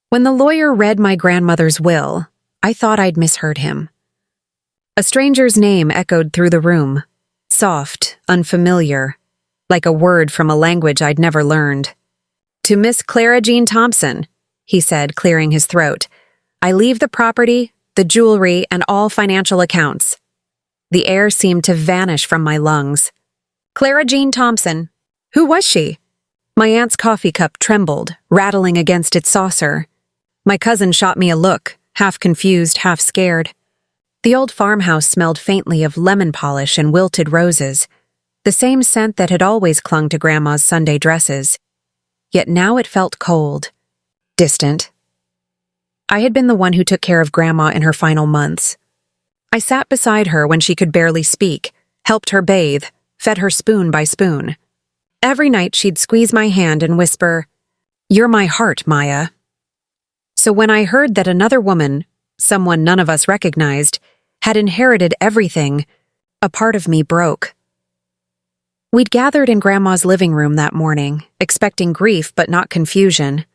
When the lawyer read my grandmother's will, I thought I'd misheard him. A stranger's name echoed through the room, soft, unfamiliar, like a word from a language I'd never learned. "To Miss Clara Jean Thompson," he said, clearing his throat. "I leave the property, the jewelry, and all financial accounts." The air seemed to vanish from my lungs. Clara Jean Thompson. Who was she? My aunt's coffee cup trembled, rattling against its saucer. My cousin shot me a look, half confused, half scared. The old farmhouse smelled faintly of lemon polish and wilted roses, the same scent that had always clung to Grandma's Sunday dresses. Yet now it felt cold, distant. I had been the one who took care of Grandma in her final months. I sat beside her when she could barely speak, helped her bathe, fed her spoon by spoon. Every night she'd squeeze my hand and whisper, "You're my heart, Maya." So when I heard that another woman, someone none of us recognized, had inherited everything, a part of me broke. We'd gathered in Grandma's living room that morning, expecting grief but not confusion.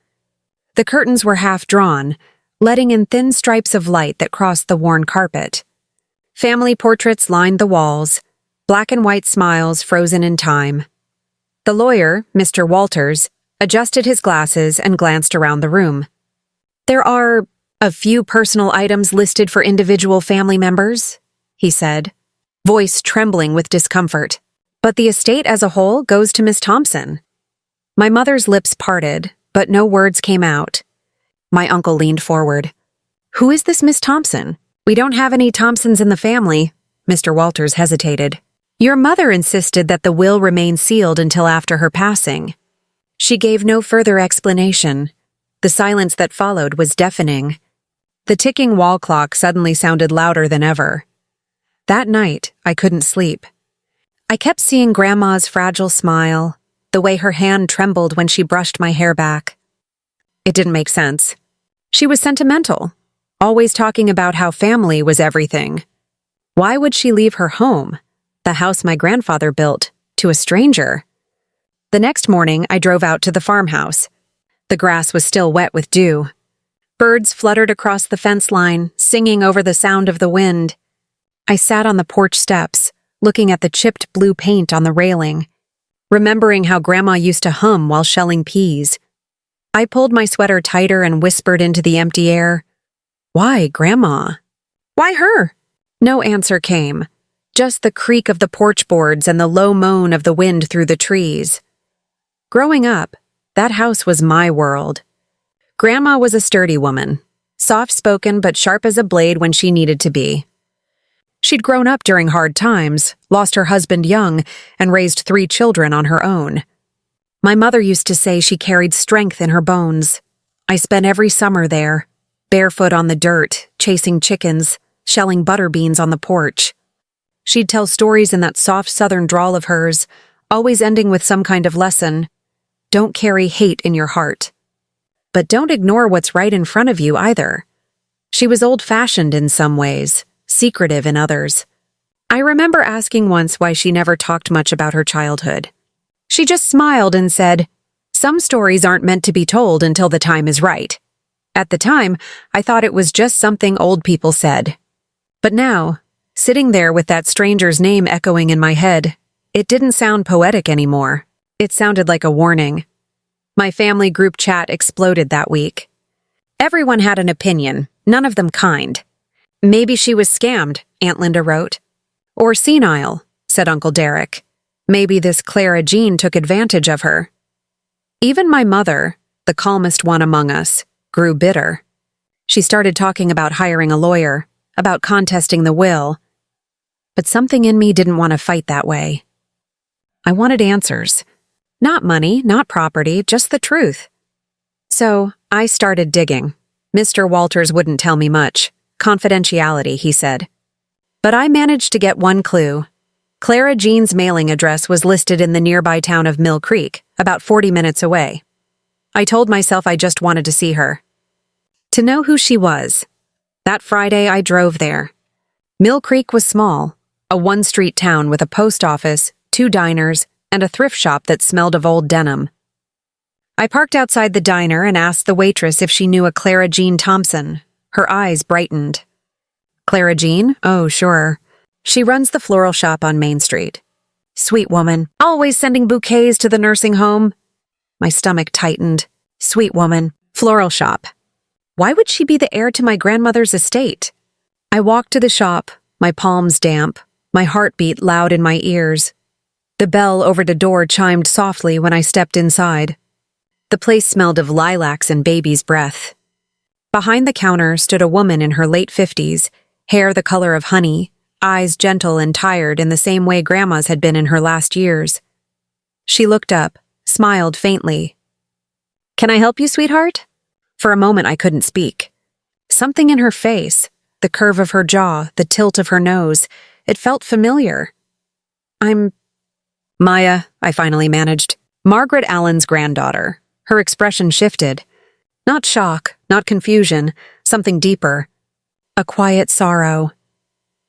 The curtains were half drawn, letting in thin stripes of light that crossed the worn carpet. Family portraits lined the walls, black and white smiles frozen in time. The lawyer, Mr. Walters, adjusted his glasses and glanced around the room. "There are a few personal items listed for individual family members," he said, voice trembling with discomfort. "But the estate as a whole goes to Miss Thompson." My mother's lips parted, but no words came out. My uncle leaned forward. "Who is this Miss Thompson? We don't have any Thompsons in the family." Mr. Walters hesitated. "Your mother insisted that the will remain sealed until after her passing." She gave no further explanation. The silence that followed was deafening. The ticking wall clock suddenly sounded louder than ever. That night, I couldn't sleep. I kept seeing Grandma's fragile smile, the way her hand trembled when she brushed my hair back. It didn't make sense. She was sentimental, always talking about how family was everything. Why would she leave her home, the house my grandfather built, to a stranger? The next morning, I drove out to the farmhouse. The grass was still wet with dew. Birds fluttered across the fence line, singing over the sound of the wind. I sat on the porch steps, looking at the chipped blue paint on the railing, remembering how Grandma used to hum while shelling peas. I pulled my sweater tighter and whispered into the empty air, "Why, Grandma? Why her?" No answer came, just the creak of the porch boards and the low moan of the wind through the trees. Growing up, that house was my world. Grandma was a sturdy woman, soft-spoken but sharp as a blade when she needed to be. She'd grown up during hard times, lost her husband young, and raised 3 children on her own. My mother used to say she carried strength in her bones. I spent every summer there, barefoot on the dirt, chasing chickens, shelling butter beans on the porch. She'd tell stories in that soft southern drawl of hers, always ending with some kind of lesson. Don't carry hate in your heart. But don't ignore what's right in front of you either. She was old-fashioned in some ways, secretive in others. I remember asking once why she never talked much about her childhood. She just smiled and said, "Some stories aren't meant to be told until the time is right." At the time, I thought it was just something old people said. But now, sitting there with that stranger's name echoing in my head, it didn't sound poetic anymore. It sounded like a warning. My family group chat exploded that week. Everyone had an opinion, none of them kind. "Maybe she was scammed," Aunt Linda wrote. "Or senile," said Uncle Derek. "Maybe this Clara Jean took advantage of her." Even my mother, the calmest one among us, grew bitter. She started talking about hiring a lawyer, about contesting the will. But something in me didn't want to fight that way. I wanted answers. Not money, not property, just the truth. So I started digging. Mr. Walters wouldn't tell me much. Confidentiality, he said. But I managed to get one clue. Clara Jean's mailing address was listed in the nearby town of Mill Creek, about 40 minutes away. I told myself I just wanted to see her. To know who she was. That Friday, I drove there. Mill Creek was small, a one-street town with a post office, 2 diners, and a thrift shop that smelled of old denim. I parked outside the diner and asked the waitress if she knew a Clara Jean Thompson. Her eyes brightened. Clara Jean? Oh, sure. She runs the floral shop on Main Street. Sweet woman, always sending bouquets to the nursing home. My stomach tightened. Sweet woman, floral shop. Why would she be the heir to my grandmother's estate? I walked to the shop, my palms damp, my heartbeat loud in my ears. The bell over the door chimed softly when I stepped inside. The place smelled of lilacs and baby's breath. Behind the counter stood a woman in her late 50s, hair the color of honey, eyes gentle and tired in the same way Grandma's had been in her last years. She looked up, smiled faintly. "Can I help you, sweetheart?" For a moment I couldn't speak. Something in her face, the curve of her jaw, the tilt of her nose, it felt familiar. "I'm Maya," I finally managed. "Margaret Allen's granddaughter." Her expression shifted. Not shock, not confusion, something deeper. A quiet sorrow.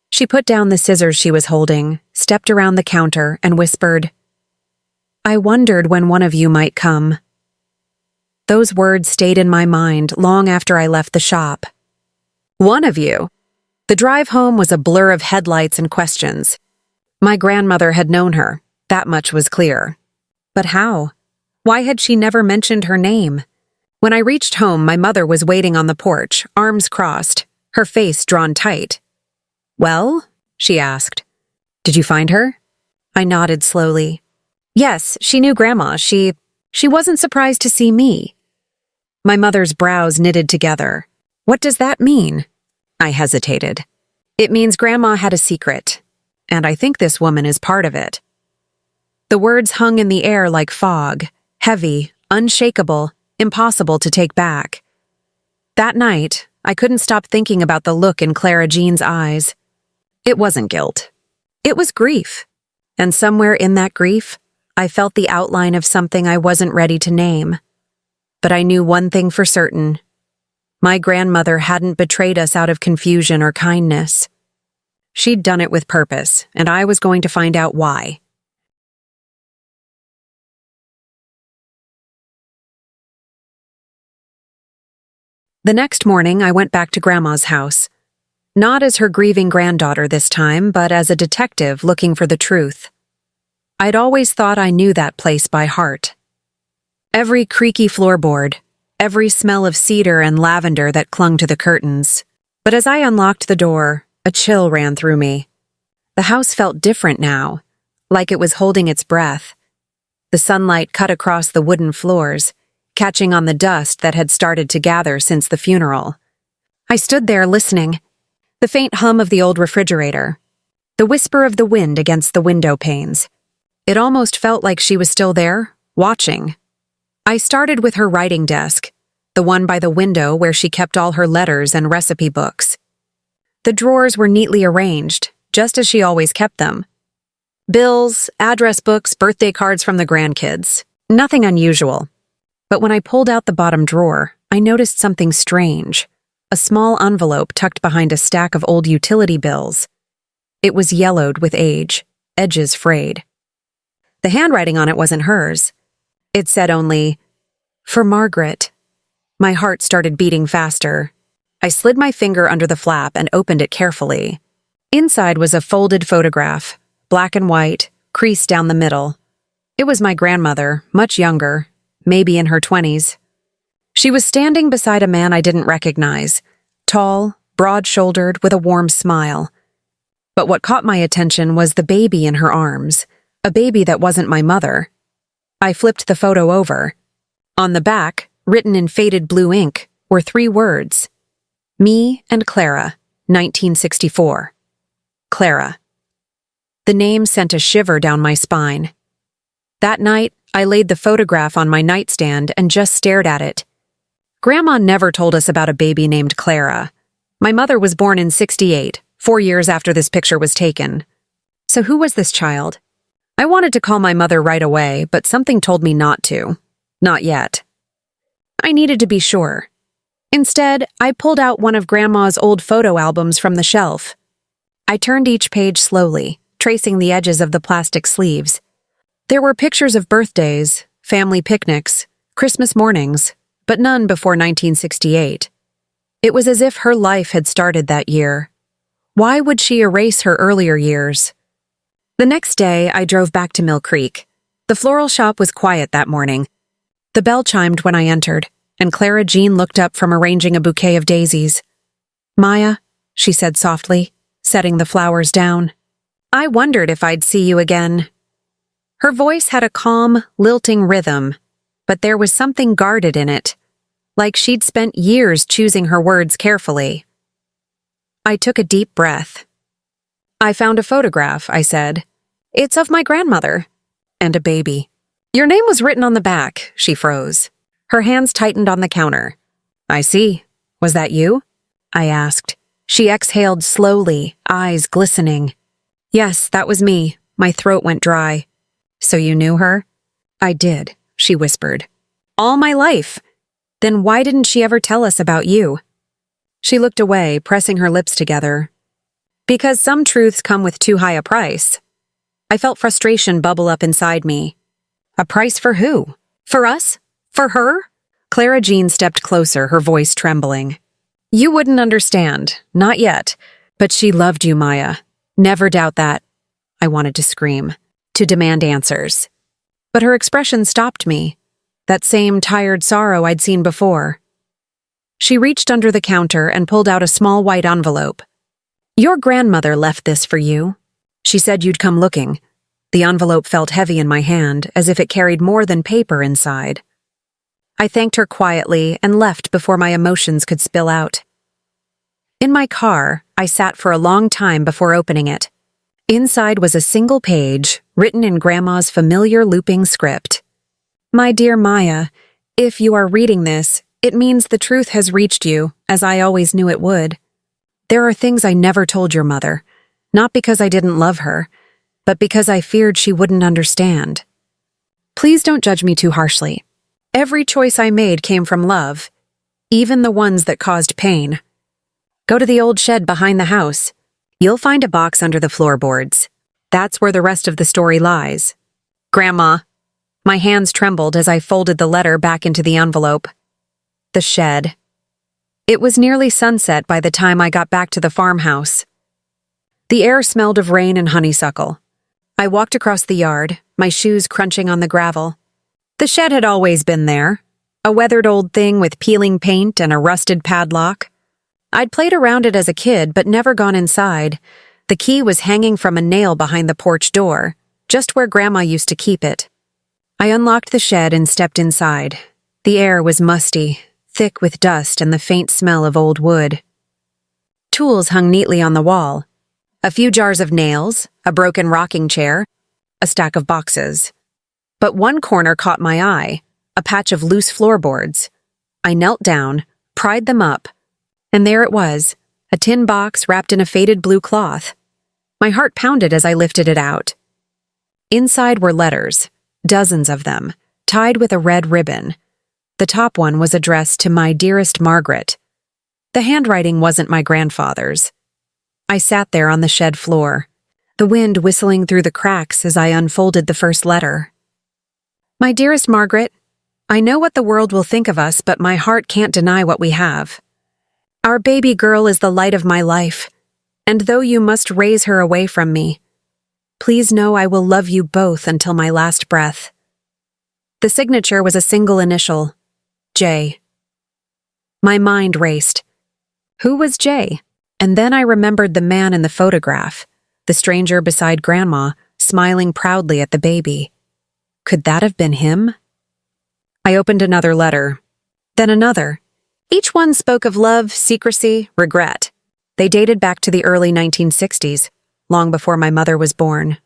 She put down the scissors she was holding, stepped around the counter, and whispered, "I wondered when one of you might come." Those words stayed in my mind long after I left the shop. One of you? The drive home was a blur of headlights and questions. My grandmother had known her, that much was clear. But how? Why had she never mentioned her name? When I reached home, my mother was waiting on the porch, arms crossed, her face drawn tight. "Well?" she asked. "Did you find her?" I nodded slowly. Yes, she knew Grandma. She wasn't surprised to see me. My mother's brows knitted together. "What does that mean?" I hesitated. "It means Grandma had a secret, and I think this woman is part of it." The words hung in the air like fog, heavy, unshakable, impossible to take back. That night, I couldn't stop thinking about the look in Clara Jean's eyes. It wasn't guilt. It was grief. And somewhere in that grief, I felt the outline of something I wasn't ready to name. But I knew one thing for certain. My grandmother hadn't betrayed us out of confusion or kindness. She'd done it with purpose, and I was going to find out why. The next morning, I went back to Grandma's house. Not as her grieving granddaughter this time, but as a detective looking for the truth. I'd always thought I knew that place by heart. Every creaky floorboard, every smell of cedar and lavender that clung to the curtains. But as I unlocked the door, a chill ran through me. The house felt different now, like it was holding its breath. The sunlight cut across the wooden floors, catching on the dust that had started to gather since the funeral. I stood there listening. The faint hum of the old refrigerator. The whisper of the wind against the window panes. It almost felt like she was still there, watching. I started with her writing desk, the one by the window where she kept all her letters and recipe books. The drawers were neatly arranged, just as she always kept them. Bills, address books, birthday cards from the grandkids. Nothing unusual. But when I pulled out the bottom drawer, I noticed something strange. A small envelope tucked behind a stack of old utility bills. It was yellowed with age, edges frayed. The handwriting on it wasn't hers. It said only, "For Margaret." My heart started beating faster. I slid my finger under the flap and opened it carefully. Inside was a folded photograph, black and white, creased down the middle. It was my grandmother, much younger, maybe in her 20s. She was standing beside a man I didn't recognize, tall, broad-shouldered, with a warm smile. But what caught my attention was the baby in her arms, a baby that wasn't my mother. I flipped the photo over. On the back, written in faded blue ink, were 3 words. Me and Clara, 1964. Clara. The name sent a shiver down my spine. That night, I laid the photograph on my nightstand and just stared at it. Grandma never told us about a baby named Clara. My mother was born in '68, 4 years after this picture was taken. So who was this child? I wanted to call my mother right away, but something told me not to. Not yet. I needed to be sure. Instead, I pulled out one of Grandma's old photo albums from the shelf. I turned each page slowly, tracing the edges of the plastic sleeves. There were pictures of birthdays, family picnics, Christmas mornings, but none before 1968. It was as if her life had started that year. Why would she erase her earlier years? The next day, I drove back to Mill Creek. The floral shop was quiet that morning. The bell chimed when I entered, and Clara Jean looked up from arranging a bouquet of daisies. "Maya," she said softly, setting the flowers down. "I wondered if I'd see you again." Her voice had a calm, lilting rhythm, but there was something guarded in it, like she'd spent years choosing her words carefully. I took a deep breath. "I found a photograph," I said. "It's of my grandmother. And a baby." "Your name was written on the back," she froze. Her hands tightened on the counter. "I see. Was that you?" I asked. She exhaled slowly, eyes glistening. "Yes, that was me." My throat went dry. "So you knew her?" "I did," she whispered. "All my life. Then why didn't she ever tell us about you?" She looked away, pressing her lips together. "Because some truths come with too high a price." I felt frustration bubble up inside me. A price for who? For us? For her? Clara Jean stepped closer, her voice trembling. "You wouldn't understand. Not yet. But she loved you, Maya. Never doubt that." I wanted to scream, to demand answers. But her expression stopped me. That same tired sorrow I'd seen before. She reached under the counter and pulled out a small white envelope. "Your grandmother left this for you. She said you'd come looking." The envelope felt heavy in my hand, as if it carried more than paper inside. I thanked her quietly and left before my emotions could spill out. In my car, I sat for a long time before opening it. Inside was a single page, written in Grandma's familiar looping script. "My dear Maya, if you are reading this, it means the truth has reached you, as I always knew it would. There are things I never told your mother, not because I didn't love her, but because I feared she wouldn't understand. Please don't judge me too harshly. Every choice I made came from love, even the ones that caused pain. Go to the old shed behind the house. You'll find a box under the floorboards. That's where the rest of the story lies. Grandma." My hands trembled as I folded the letter back into the envelope. The shed. It was nearly sunset by the time I got back to the farmhouse. The air smelled of rain and honeysuckle. I walked across the yard, my shoes crunching on the gravel. The shed had always been there, a weathered old thing with peeling paint and a rusted padlock. I'd played around it as a kid but never gone inside. The key was hanging from a nail behind the porch door, just where Grandma used to keep it. I unlocked the shed and stepped inside. The air was musty, thick with dust and the faint smell of old wood. Tools hung neatly on the wall. A few jars of nails, a broken rocking chair, a stack of boxes. But one corner caught my eye, a patch of loose floorboards. I knelt down, pried them up, and there it was, a tin box wrapped in a faded blue cloth. My heart pounded as I lifted it out. Inside were letters, dozens of them, tied with a red ribbon. The top one was addressed to my dearest Margaret. The handwriting wasn't my grandfather's. I sat there on the shed floor, the wind whistling through the cracks as I unfolded the first letter. "My dearest Margaret, I know what the world will think of us, but my heart can't deny what we have. Our baby girl is the light of my life, and though you must raise her away from me, please know I will love you both until my last breath." The signature was a single initial, J. My mind raced. Who was J? And then I remembered the man in the photograph, the stranger beside Grandma, smiling proudly at the baby. Could that have been him? I opened another letter, then another. Each one spoke of love, secrecy, regret. They dated back to the early 1960s, long before my mother was born.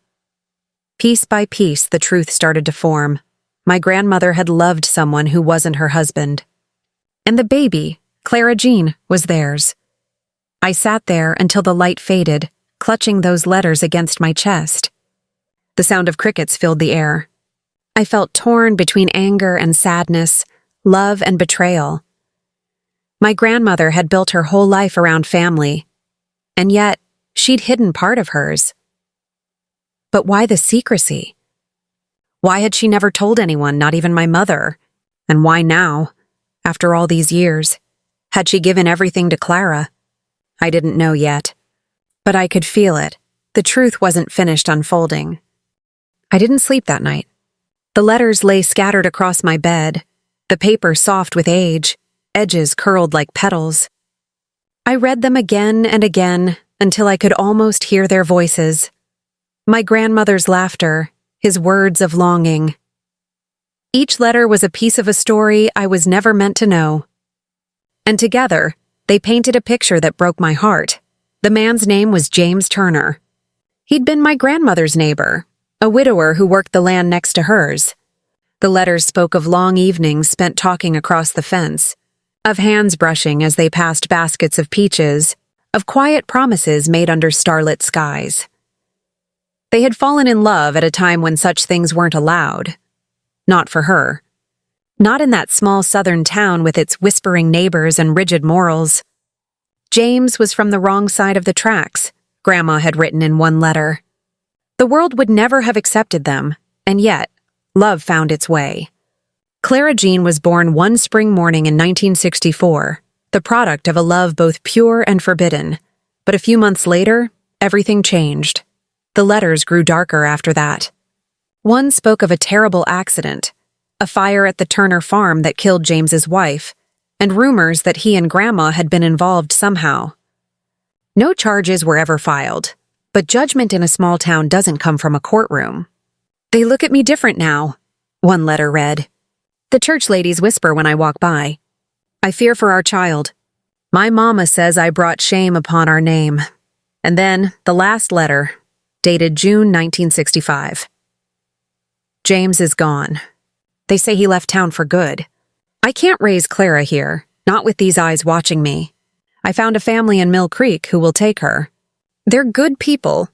Piece by piece, the truth started to form. My grandmother had loved someone who wasn't her husband. And the baby, Clara Jean, was theirs. I sat there until the light faded, clutching those letters against my chest. The sound of crickets filled the air. I felt torn between anger and sadness, love and betrayal. My grandmother had built her whole life around family, and yet she'd hidden part of hers. But why the secrecy? Why had she never told anyone, not even my mother? And why now? After all these years? Had she given everything to Clara? I didn't know yet. But I could feel it. The truth wasn't finished unfolding. I didn't sleep that night. The letters lay scattered across my bed, the paper soft with age, edges curled like petals. I read them again and again until I could almost hear their voices. My grandmother's laughter, his words of longing. Each letter was a piece of a story I was never meant to know. And together, they painted a picture that broke my heart. The man's name was James Turner. He'd been my grandmother's neighbor, a widower who worked the land next to hers. The letters spoke of long evenings spent talking across the fence, of hands brushing as they passed baskets of peaches, of quiet promises made under starlit skies. They had fallen in love at a time when such things weren't allowed. Not for her. Not in that small southern town with its whispering neighbors and rigid morals. James was from the wrong side of the tracks, Grandma had written in one letter. The world would never have accepted them, and yet, love found its way. Clara Jean was born one spring morning in 1964, the product of a love both pure and forbidden. But a few months later, everything changed. The letters grew darker after that. One spoke of a terrible accident, a fire at the Turner farm that killed James's wife, and rumors that he and Grandma had been involved somehow. No charges were ever filed, but judgment in a small town doesn't come from a courtroom. "They look at me different now," one letter read. "The church ladies whisper when I walk by. I fear for our child. My mama says I brought shame upon our name." And then the last letter, dated June 1965. "James is gone. They say he left town for good. I can't raise Clara here, not with these eyes watching me. I found a family in Mill Creek who will take her. They're good people.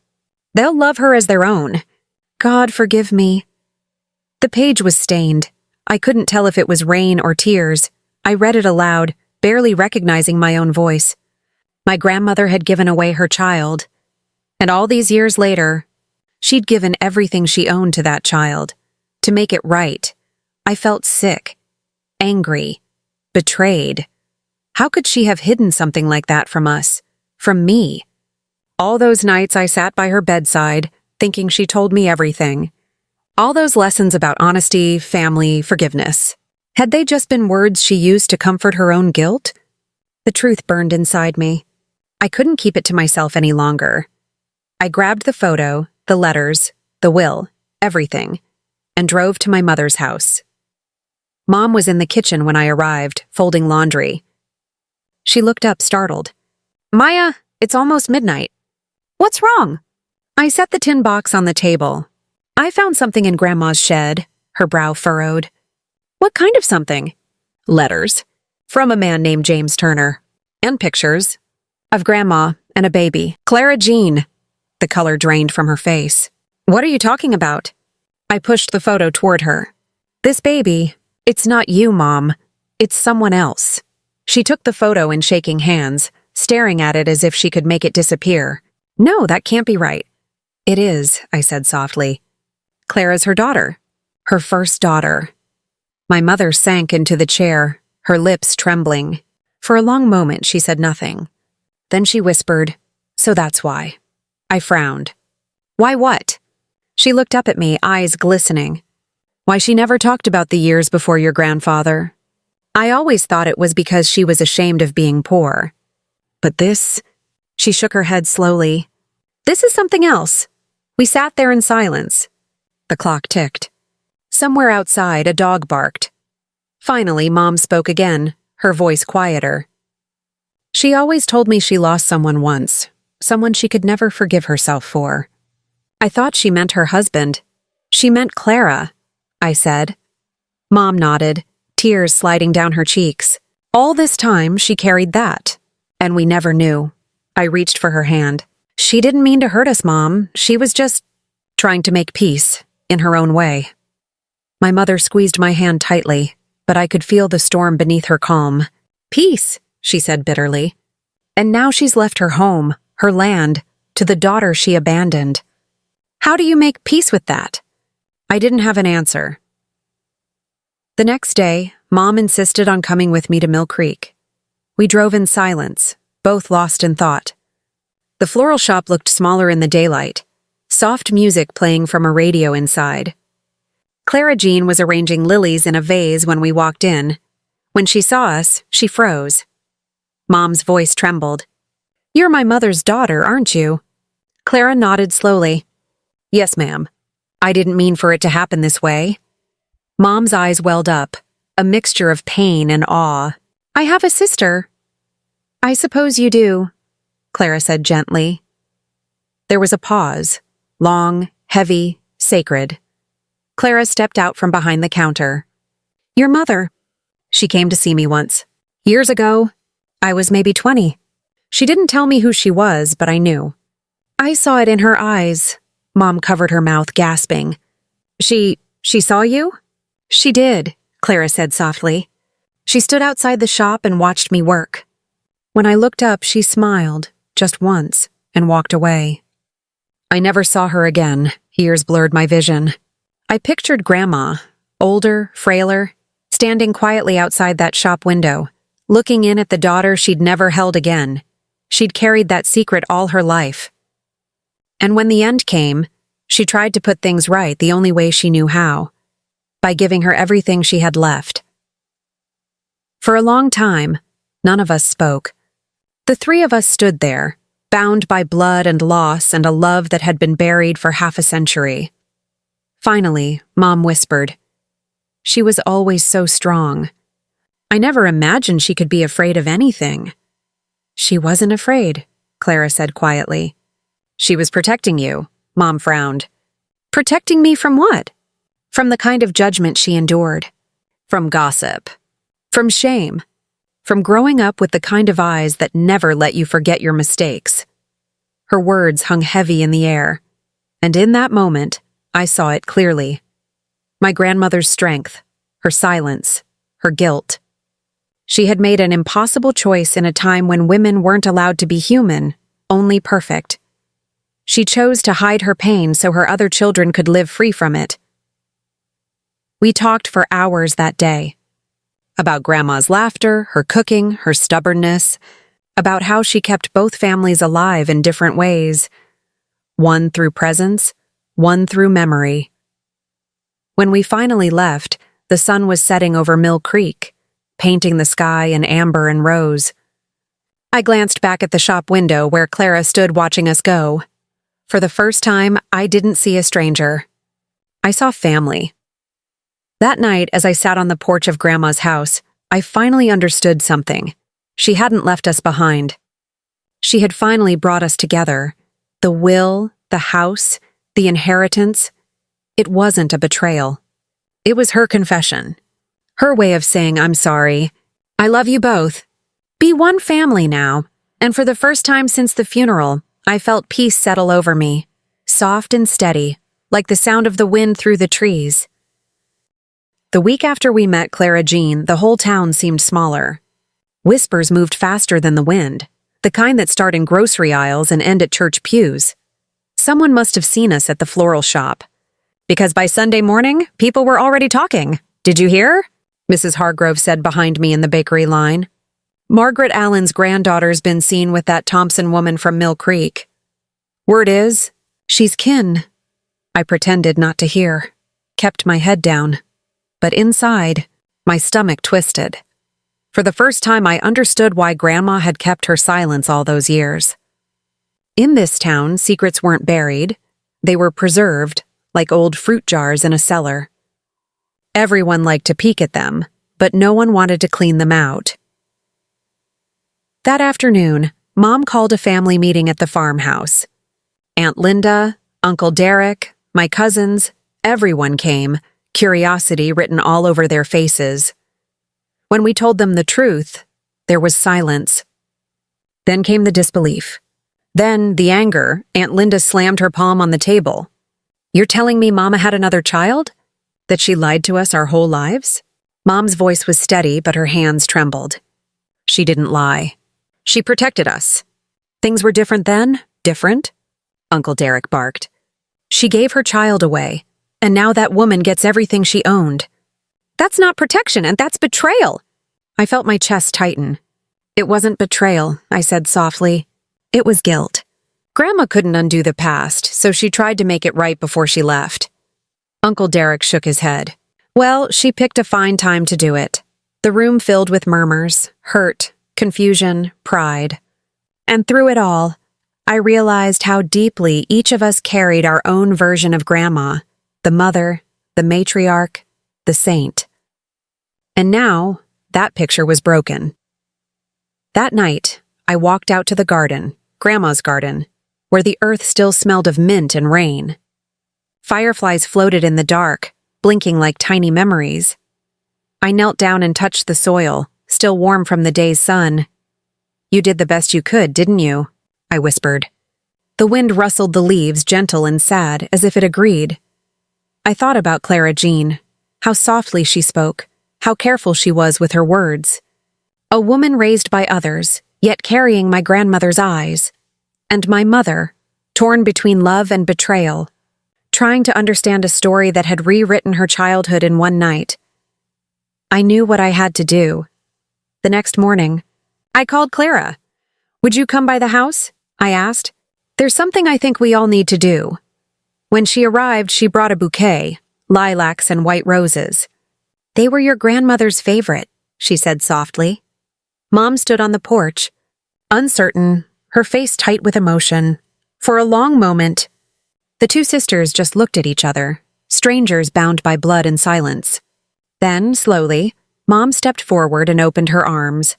They'll love her as their own. God forgive me." The page was stained. I couldn't tell if it was rain or tears. I read it aloud, barely recognizing my own voice. My grandmother had given away her child. And all these years later, she'd given everything she owned to that child. To make it right. I felt sick, angry, betrayed. How could she have hidden something like that from us? From me? All those nights I sat by her bedside, thinking she told me everything. All those lessons about honesty, family, forgiveness. Had they just been words she used to comfort her own guilt? The truth burned inside me. I couldn't keep it to myself any longer. I grabbed the photo, the letters, the will, everything, and drove to my mother's house. Mom was in the kitchen when I arrived, folding laundry. She looked up, startled. "Maya, it's almost midnight. What's wrong?" I set the tin box on the table. "I found something in Grandma's shed," her brow furrowed. "What kind of something?" "Letters. From a man named James Turner. And pictures. Of Grandma and a baby. Clara Jean." The color drained from her face. "What are you talking about?" I pushed the photo toward her. "This baby, it's not you, Mom. It's someone else." She took the photo in shaking hands, staring at it as if she could make it disappear. "No, that can't be right." "It is," I said softly. "Clara's her daughter. Her first daughter." My mother sank into the chair, her lips trembling. For a long moment, she said nothing. Then she whispered, "So that's why." I frowned. "Why what?" She looked up at me, eyes glistening. "Why she never talked about the years before your grandfather. I always thought it was because she was ashamed of being poor. But this..." She shook her head slowly. "This is something else." We sat there in silence. The clock ticked. Somewhere outside, a dog barked. Finally, Mom spoke again, her voice quieter. "She always told me she lost someone once, someone she could never forgive herself for." I thought she meant her husband. "She meant Clara," I said. Mom nodded, tears sliding down her cheeks. All this time, she carried that. And we never knew. I reached for her hand. "She didn't mean to hurt us, Mom. She was just trying to make peace, in her own way." My mother squeezed my hand tightly, but I could feel the storm beneath her calm. "Peace," she said bitterly. "And now she's left her home, her land, to the daughter she abandoned. How do you make peace with that?" I didn't have an answer. The next day, Mom insisted on coming with me to Mill Creek. We drove in silence, both lost in thought. The floral shop looked smaller in the daylight, soft music playing from a radio inside. Clara Jean was arranging lilies in a vase when we walked in. When she saw us, she froze. Mom's voice trembled. "You're my mother's daughter, aren't you?" Clara nodded slowly. "Yes, ma'am. I didn't mean for it to happen this way." Mom's eyes welled up, a mixture of pain and awe. "I have a sister." "I suppose you do," Clara said gently. There was a pause, long, heavy, sacred. Clara stepped out from behind the counter. "Your mother. She came to see me once. Years ago. I was maybe 20. She didn't tell me who she was, but I knew. I saw it in her eyes." Mom covered her mouth, gasping. She saw you?" "She did," Clara said softly. "She stood outside the shop and watched me work. When I looked up, she smiled, just once, and walked away." I never saw her again. Years blurred my vision. I pictured Grandma, older, frailer, standing quietly outside that shop window, looking in at the daughter she'd never held again. She'd carried that secret all her life. And when the end came, she tried to put things right the only way she knew how, by giving her everything she had left. For a long time, none of us spoke. The three of us stood there, bound by blood and loss and a love that had been buried for half a century. Finally, Mom whispered, "She was always so strong. I never imagined she could be afraid of anything." "She wasn't afraid," Clara said quietly. "She was protecting you," Mom frowned. "Protecting me from what?" "From the kind of judgment she endured. From gossip. From shame. From growing up with the kind of eyes that never let you forget your mistakes." Her words hung heavy in the air, and in that moment, I saw it clearly. My grandmother's strength, her silence, her guilt. She had made an impossible choice in a time when women weren't allowed to be human, only perfect. She chose to hide her pain so her other children could live free from it. We talked for hours that day. About Grandma's laughter, her cooking, her stubbornness, about how she kept both families alive in different ways. One through presence, one through memory. When we finally left, the sun was setting over Mill Creek, painting the sky in amber and rose. I glanced back at the shop window where Clara stood watching us go. For the first time, I didn't see a stranger. I saw family. That night, as I sat on the porch of Grandma's house, I finally understood something. She hadn't left us behind. She had finally brought us together. The will, the house, the inheritance. It wasn't a betrayal. It was her confession. Her way of saying, "I'm sorry. I love you both. Be one family now." And for the first time since the funeral, I felt peace settle over me, soft and steady, like the sound of the wind through the trees. The week after we met Clara Jean, the whole town seemed smaller. Whispers moved faster than the wind, the kind that start in grocery aisles and end at church pews. Someone must have seen us at the floral shop. Because by Sunday morning, people were already talking. "Did you hear?" Mrs. Hargrove said behind me in the bakery line. "Margaret Allen's granddaughter's been seen with that Thompson woman from Mill Creek. Word is, she's kin." I pretended not to hear, kept my head down. But inside, my stomach twisted. For the first time, I understood why Grandma had kept her silence all those years. In this town, secrets weren't buried. They were preserved, like old fruit jars in a cellar. Everyone liked to peek at them, but no one wanted to clean them out. That afternoon, Mom called a family meeting at the farmhouse. Aunt Linda, Uncle Derek, my cousins, everyone came, curiosity written all over their faces. When we told them the truth, there was silence. Then came the disbelief. Then the anger. Aunt Linda slammed her palm on the table. "You're telling me Mama had another child? That she lied to us our whole lives?" Mom's voice was steady, but her hands trembled. "She didn't lie. She protected us. Things were different then? Different?" Uncle Derek barked. "She gave her child away, and now that woman gets everything she owned. That's not protection, and that's betrayal. I felt my chest tighten. It wasn't betrayal, I said softly. It was guilt. Grandma couldn't undo the past, so she tried to make it right before she left. Uncle Derek shook his head. Well, she picked a fine time to do it. The room filled with murmurs, hurt, confusion, pride. And through it all, I realized how deeply each of us carried our own version of Grandma, the mother, the matriarch, the saint. And now, that picture was broken. That night, I walked out to the garden, Grandma's garden, where the earth still smelled of mint and rain. Fireflies floated in the dark, blinking like tiny memories. I knelt down and touched the soil, still warm from the day's sun. You did the best you could, didn't you? I whispered. The wind rustled the leaves, gentle and sad, as if it agreed. I thought about Clara Jean, how softly she spoke, how careful she was with her words. A woman raised by others, yet carrying my grandmother's eyes. And my mother, torn between love and betrayal, trying to understand a story that had rewritten her childhood in one night. I knew what I had to do. The next morning, I called Clara. Would you come by the house? I asked. There's something I think we all need to do. When she arrived, she brought a bouquet, lilacs and white roses. They were your grandmother's favorite, she said softly. Mom stood on the porch, uncertain, her face tight with emotion. For a long moment, the two sisters just looked at each other, strangers bound by blood and silence. Then, slowly, Mom stepped forward and opened her arms.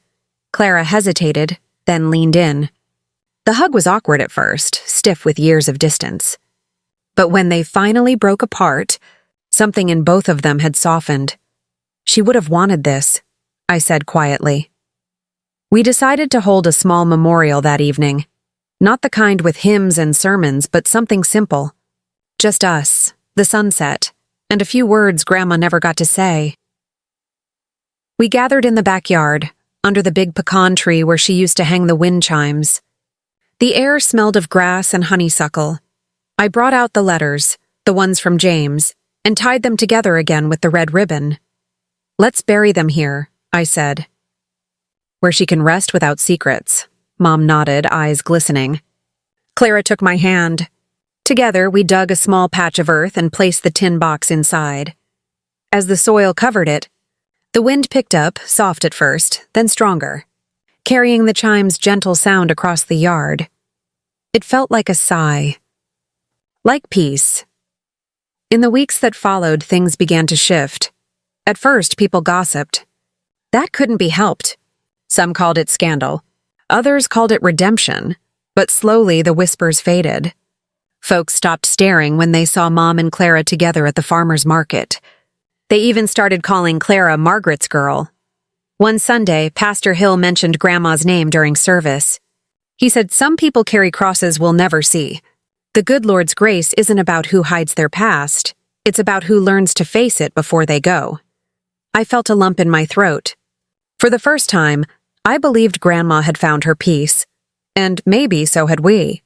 Clara hesitated, then leaned in. The hug was awkward at first, stiff with years of distance. But when they finally broke apart, something in both of them had softened. She would have wanted this, I said quietly. We decided to hold a small memorial that evening. Not the kind with hymns and sermons, but something simple. Just us, the sunset, and a few words Grandma never got to say. We gathered in the backyard, under the big pecan tree where she used to hang the wind chimes. The air smelled of grass and honeysuckle. I brought out the letters, the ones from James, and tied them together again with the red ribbon. Let's bury them here, I said. Where she can rest without secrets. Mom nodded, eyes glistening. Clara took my hand. Together, we dug a small patch of earth and placed the tin box inside. As the soil covered it, the wind picked up, soft at first, then stronger, carrying the chime's gentle sound across the yard. It felt like a sigh. Like peace. In the weeks that followed, things began to shift. At first, people gossiped. That couldn't be helped. Some called it scandal. Others called it redemption. But slowly, the whispers faded. Folks stopped staring when they saw Mom and Clara together at the farmer's market. They even started calling Clara Margaret's girl. One Sunday, Pastor Hill mentioned Grandma's name during service. He said some people carry crosses we'll never see. The good Lord's grace isn't about who hides their past. It's about who learns to face it before they go. I felt a lump in my throat. For the first time, I believed Grandma had found her peace. And maybe so had we.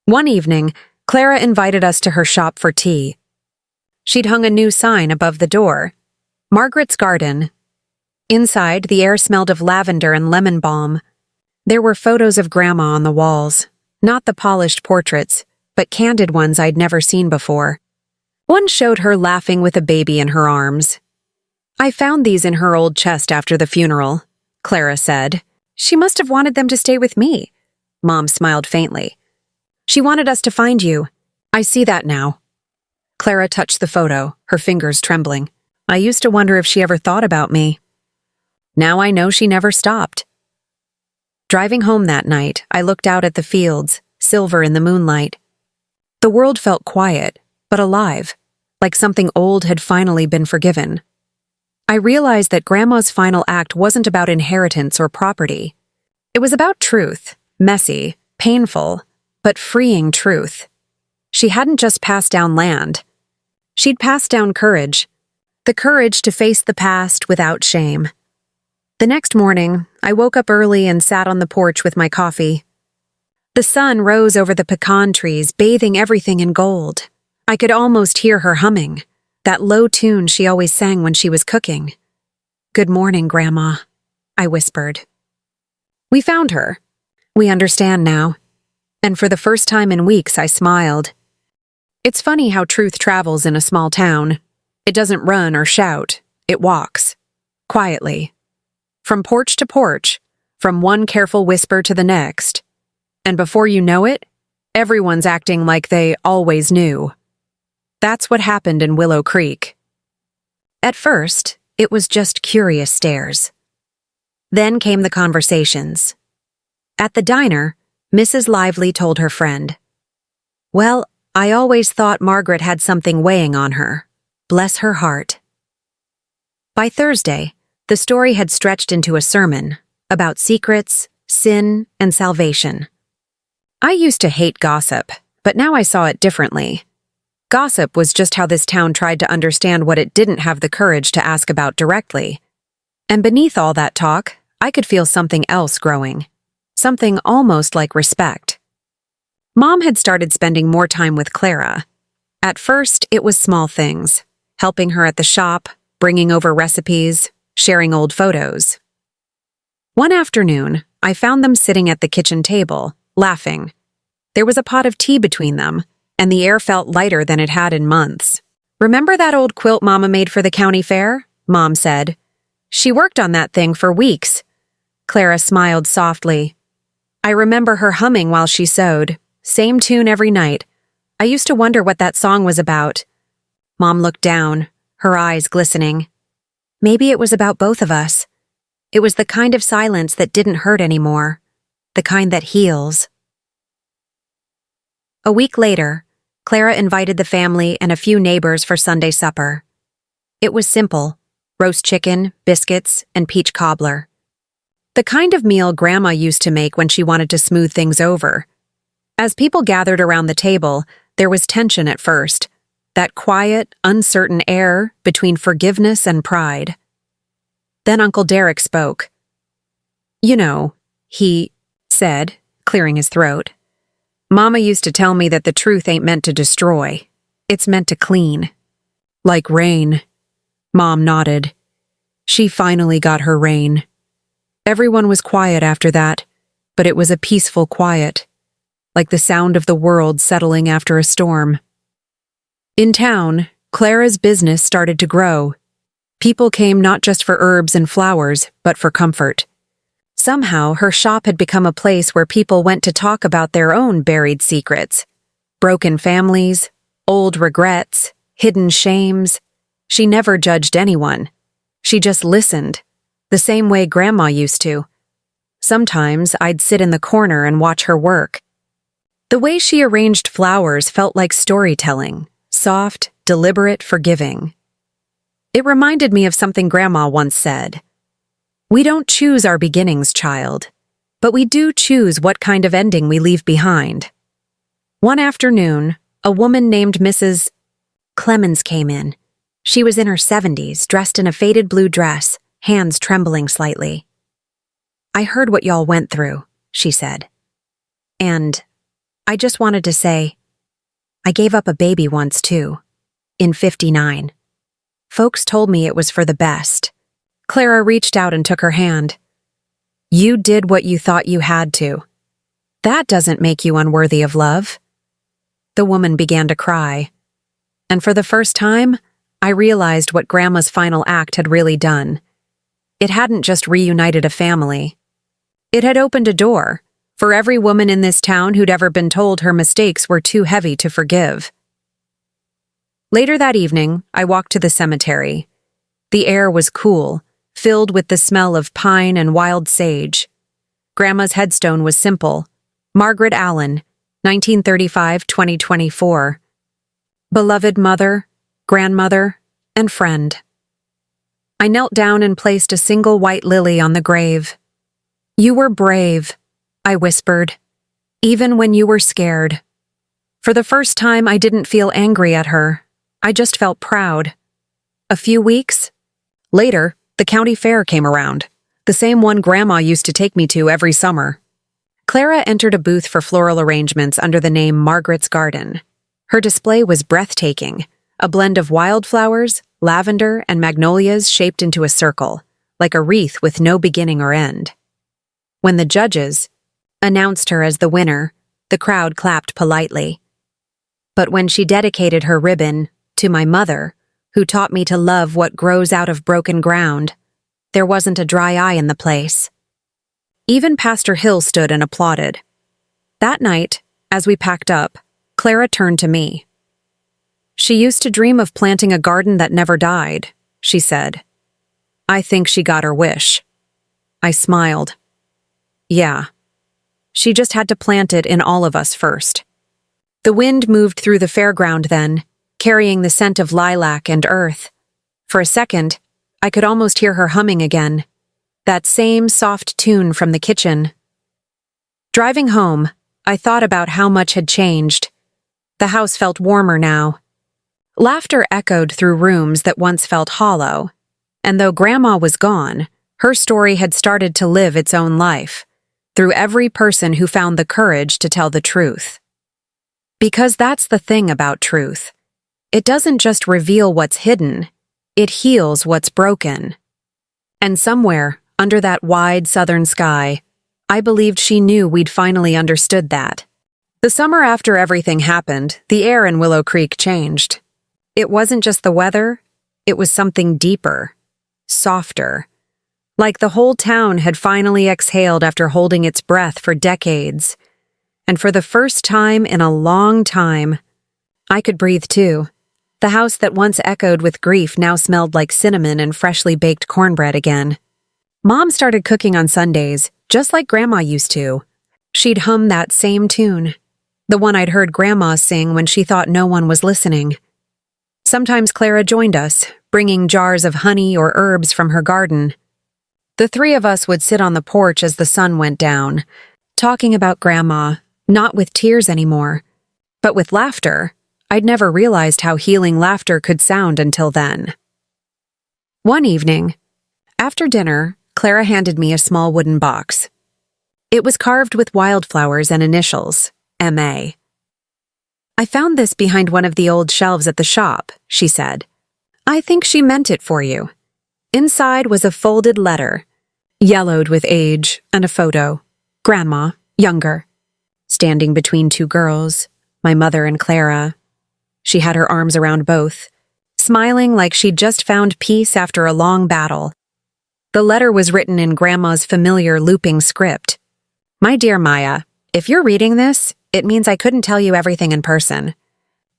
One evening, Clara invited us to her shop for tea. She'd hung a new sign above the door. Margaret's Garden. Inside, the air smelled of lavender and lemon balm. There were photos of Grandma on the walls. Not the polished portraits, but candid ones I'd never seen before. One showed her laughing with a baby in her arms. I found these in her old chest after the funeral, Clara said. She must have wanted them to stay with me. Mom smiled faintly. She wanted us to find you. I see that now. Clara touched the photo, her fingers trembling. I used to wonder if she ever thought about me. Now I know she never stopped. Driving home that night, I looked out at the fields, silver in the moonlight. The world felt quiet, but alive, like something old had finally been forgiven. I realized that Grandma's final act wasn't about inheritance or property. It was about truth, messy, painful, but freeing truth. She hadn't just passed down land. She'd passed down courage, the courage to face the past without shame. The next morning, I woke up early and sat on the porch with my coffee. The sun rose over the pecan trees, bathing everything in gold. I could almost hear her humming, that low tune she always sang when she was cooking. "Good morning, Grandma," I whispered. We found her. We understand now. And for the first time in weeks, I smiled. It's funny how truth travels in a small town. It doesn't run or shout. It walks. Quietly. From porch to porch, from one careful whisper to the next. And before you know it, everyone's acting like they always knew. That's what happened in Willow Creek. At first, it was just curious stares. Then came the conversations. At the diner, Mrs. Lively told her friend, "Well, I always thought Margaret had something weighing on her. Bless her heart." By Thursday, the story had stretched into a sermon about secrets, sin, and salvation. I used to hate gossip, but now I saw it differently. Gossip was just how this town tried to understand what it didn't have the courage to ask about directly. And beneath all that talk, I could feel something else growing. Something almost like respect. Mom had started spending more time with Clara. At first, it was small things, helping her at the shop, bringing over recipes, sharing old photos. One afternoon, I found them sitting at the kitchen table, laughing. There was a pot of tea between them, and the air felt lighter than it had in months. "Remember that old quilt Mama made for the county fair?" Mom said. "She worked on that thing for weeks." Clara smiled softly. "I remember her humming while she sewed. Same tune every night. I used to wonder what that song was about." Mom looked down, her eyes glistening. "Maybe it was about both of us. It was the kind of silence that didn't hurt anymore. The kind that heals." A week later, Clara invited the family and a few neighbors for Sunday supper. It was simple: roast chicken, biscuits, and peach cobbler. The kind of meal Grandma used to make when she wanted to smooth things over. As people gathered around the table, there was tension at first, that quiet, uncertain air between forgiveness and pride. Then Uncle Derek spoke. "You know," he said, clearing his throat, "Mama used to tell me that the truth ain't meant to destroy. It's meant to clean. Like rain." Mom nodded. She finally got her rain. Everyone was quiet after that, but it was a peaceful quiet, like the sound of the world settling after a storm. In town, Clara's business started to grow. People came not just for herbs and flowers, but for comfort. Somehow, her shop had become a place where people went to talk about their own buried secrets. Broken families, old regrets, hidden shames. She never judged anyone. She just listened, the same way Grandma used to. Sometimes I'd sit in the corner and watch her work. The way she arranged flowers felt like storytelling, soft, deliberate, forgiving. It reminded me of something Grandma once said. "We don't choose our beginnings, child, but we do choose what kind of ending we leave behind." One afternoon, a woman named Mrs. Clemens came in. She was in her 70s, dressed in a faded blue dress, hands trembling slightly. "I heard what y'all went through," she said. "And I just wanted to say, I gave up a baby once too, in 59. Folks told me it was for the best." Clara reached out and took her hand. "You did what you thought you had to. That doesn't make you unworthy of love." The woman began to cry. And for the first time, I realized what Grandma's final act had really done. It hadn't just reunited a family. It had opened a door for every woman in this town who'd ever been told her mistakes were too heavy to forgive. Later that evening, I walked to the cemetery. The air was cool, filled with the smell of pine and wild sage. Grandma's headstone was simple: Margaret Allen, 1935-2024. Beloved mother, grandmother, and friend. I knelt down and placed a single white lily on the grave. "You were brave," I whispered, "even when you were scared." For the first time, I didn't feel angry at her. I just felt proud. A few weeks later, the county fair came around, the same one Grandma used to take me to every summer. Clara entered a booth for floral arrangements under the name Margaret's Garden. Her display was breathtaking, a blend of wildflowers, lavender, and magnolias shaped into a circle, like a wreath with no beginning or end. When the judges announced her as the winner, the crowd clapped politely. But when she dedicated her ribbon to my mother, who taught me to love what grows out of broken ground, there wasn't a dry eye in the place. Even Pastor Hill stood and applauded. That night, as we packed up, Clara turned to me. "She used to dream of planting a garden that never died," she said. "I think she got her wish." I smiled. Yeah. She just had to plant it in all of us first. The wind moved through the fairground then, carrying the scent of lilac and earth. For a second, I could almost hear her humming again, that same soft tune from the kitchen. Driving home, I thought about how much had changed. The house felt warmer now. Laughter echoed through rooms that once felt hollow, and though Grandma was gone, her story had started to live its own life, through every person who found the courage to tell the truth. Because that's the thing about truth. It doesn't just reveal what's hidden, it heals what's broken. And somewhere, under that wide southern sky, I believed she knew we'd finally understood that. The summer after everything happened, the air in Willow Creek changed. It wasn't just the weather, it was something deeper, softer. Like the whole town had finally exhaled after holding its breath for decades. And for the first time in a long time, I could breathe too. The house that once echoed with grief now smelled like cinnamon and freshly baked cornbread again. Mom started cooking on Sundays, just like Grandma used to. She'd hum that same tune, the one I'd heard Grandma sing when she thought no one was listening. Sometimes Clara joined us, bringing jars of honey or herbs from her garden. The three of us would sit on the porch as the sun went down, talking about Grandma, not with tears anymore, but with laughter. I'd never realized how healing laughter could sound until then. One evening, after dinner, Clara handed me a small wooden box. It was carved with wildflowers and initials, M.A. "I found this behind one of the old shelves at the shop," she said. "I think she meant it for you." Inside was a folded letter, yellowed with age, and a photo. Grandma, younger, standing between two girls, my mother and Clara. She had her arms around both, smiling like she'd just found peace after a long battle. The letter was written in Grandma's familiar looping script. "My dear Maya, if you're reading this, it means I couldn't tell you everything in person.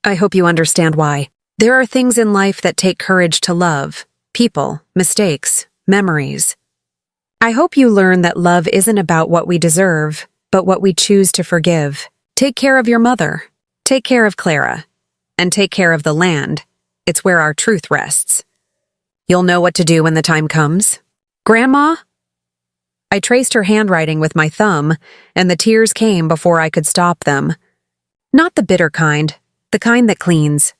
I hope you understand why. There are things in life that take courage to love. People, mistakes, memories. I hope you learn that love isn't about what we deserve, but what we choose to forgive. Take care of your mother. Take care of Clara. And take care of the land. It's where our truth rests. You'll know what to do when the time comes. Grandma?" I traced her handwriting with my thumb, and the tears came before I could stop them. Not the bitter kind, the kind that cleans.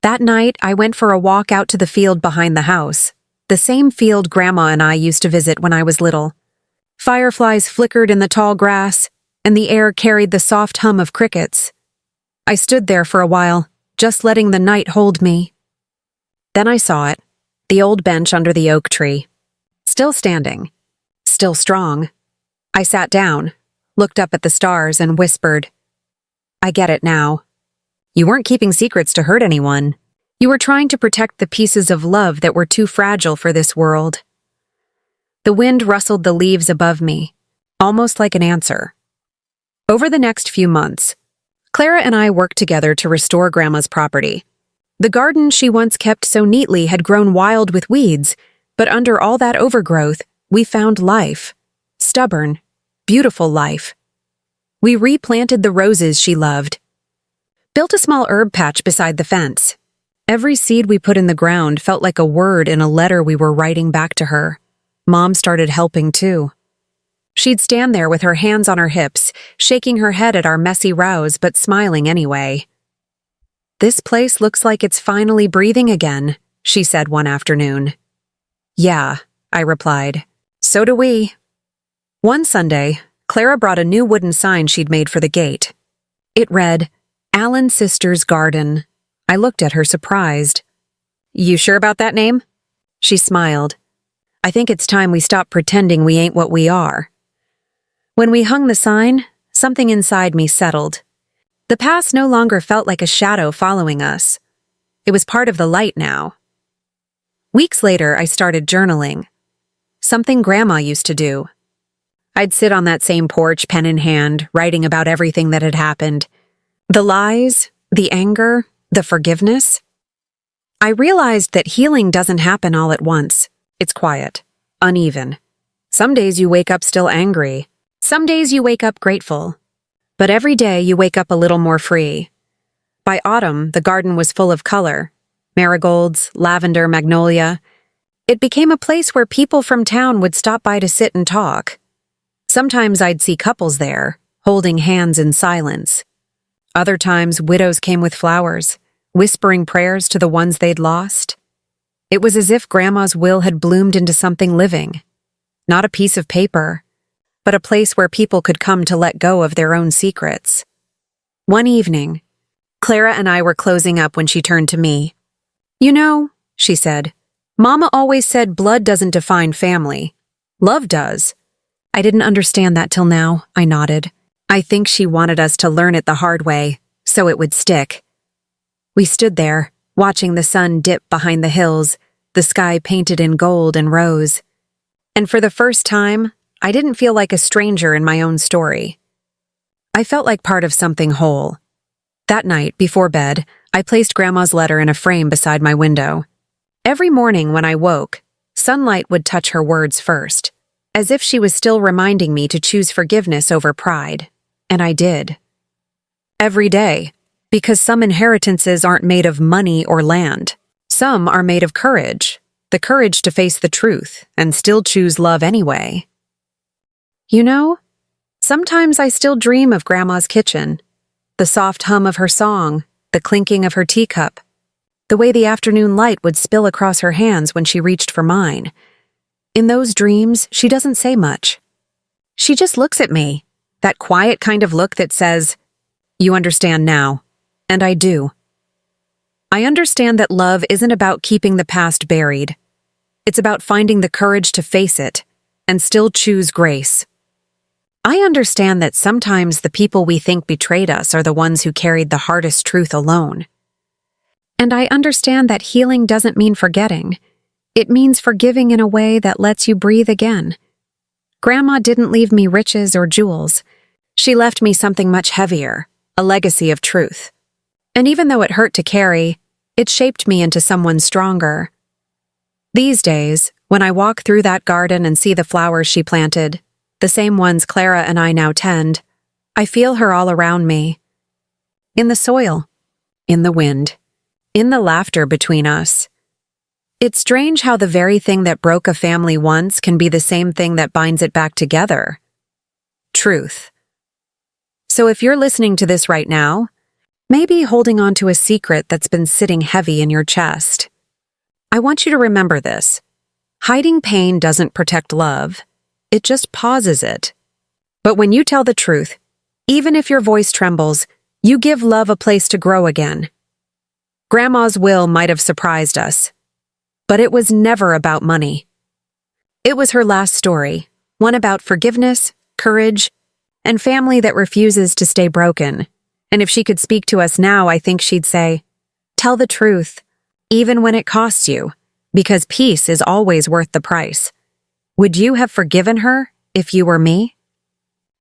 That night, I went for a walk out to the field behind the house, the same field Grandma and I used to visit when I was little. Fireflies flickered in the tall grass, and the air carried the soft hum of crickets. I stood there for a while, just letting the night hold me. Then I saw it, the old bench under the oak tree. Still standing. Still strong. I sat down, looked up at the stars, and whispered, "I get it now. You weren't keeping secrets to hurt anyone. You were trying to protect the pieces of love that were too fragile for this world." The wind rustled the leaves above me, almost like an answer. Over the next few months, Clara and I worked together to restore Grandma's property. The garden she once kept so neatly had grown wild with weeds, but under all that overgrowth, we found life. Stubborn, beautiful life. We replanted the roses she loved. Built a small herb patch beside the fence. Every seed we put in the ground felt like a word in a letter we were writing back to her. Mom started helping too. She'd stand there with her hands on her hips, shaking her head at our messy rows but smiling anyway. "This place looks like it's finally breathing again," she said one afternoon. "Yeah," I replied. "So do we." One Sunday, Clara brought a new wooden sign she'd made for the gate. It read, "Allen Sisters Garden." I looked at her surprised. You sure about that name? She smiled. I think it's time we stop pretending we ain't what we are. When we hung the sign, something inside me settled. The past no longer felt like a shadow following us. It was part of the light now. Weeks later, I started journaling. Something Grandma used to do. I'd sit on that same porch, pen in hand, writing about everything that had happened. The lies, the anger, the forgiveness. I realized that healing doesn't happen all at once. It's quiet, uneven. Some days you wake up still angry. Some days you wake up grateful. But every day you wake up a little more free. By autumn, the garden was full of color. Marigolds, lavender, magnolia. It became a place where people from town would stop by to sit and talk. Sometimes I'd see couples there, holding hands in silence. Other times, widows came with flowers, whispering prayers to the ones they'd lost. It was as if Grandma's will had bloomed into something living. Not a piece of paper, but a place where people could come to let go of their own secrets. One evening, Clara and I were closing up when she turned to me. You know, she said, Mama always said blood doesn't define family. Love does. I didn't understand that till now, I nodded. I think she wanted us to learn it the hard way, so it would stick. We stood there, watching the sun dip behind the hills, the sky painted in gold and rose. And for the first time, I didn't feel like a stranger in my own story. I felt like part of something whole. That night, before bed, I placed Grandma's letter in a frame beside my window. Every morning when I woke, sunlight would touch her words first, as if she was still reminding me to choose forgiveness over pride. And I did. Every day, because some inheritances aren't made of money or land. Some are made of courage, the courage to face the truth and still choose love anyway. You know, sometimes I still dream of Grandma's kitchen, the soft hum of her song, the clinking of her teacup, the way the afternoon light would spill across her hands when she reached for mine. In those dreams, she doesn't say much. She just looks at me, that quiet kind of look that says, "You understand now." And I do. I understand that love isn't about keeping the past buried. It's about finding the courage to face it and still choose grace. I understand that sometimes the people we think betrayed us are the ones who carried the hardest truth alone. And I understand that healing doesn't mean forgetting. It means forgiving in a way that lets you breathe again. Grandma didn't leave me riches or jewels. She left me something much heavier, a legacy of truth. And even though it hurt to carry, it shaped me into someone stronger. These days, when I walk through that garden and see the flowers she planted, the same ones Clara and I now tend, I feel her all around me. In the soil, in the wind, in the laughter between us. It's strange how the very thing that broke a family once can be the same thing that binds it back together. Truth. So if you're listening to this right now, maybe holding on to a secret that's been sitting heavy in your chest, I want you to remember this. Hiding pain doesn't protect love. It just pauses it. But when you tell the truth, even if your voice trembles, you give love a place to grow again. Grandma's will might have surprised us, but it was never about money. It was her last story, one about forgiveness, courage, and family that refuses to stay broken. And if she could speak to us now, I think she'd say, "Tell the truth, even when it costs you, because peace is always worth the price." Would you have forgiven her if you were me?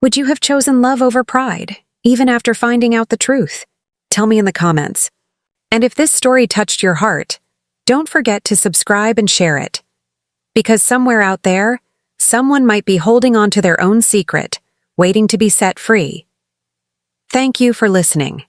Would you have chosen love over pride, even after finding out the truth? Tell me in the comments. And if this story touched your heart, don't forget to subscribe and share it. Because somewhere out there, someone might be holding on to their own secret, waiting to be set free. Thank you for listening.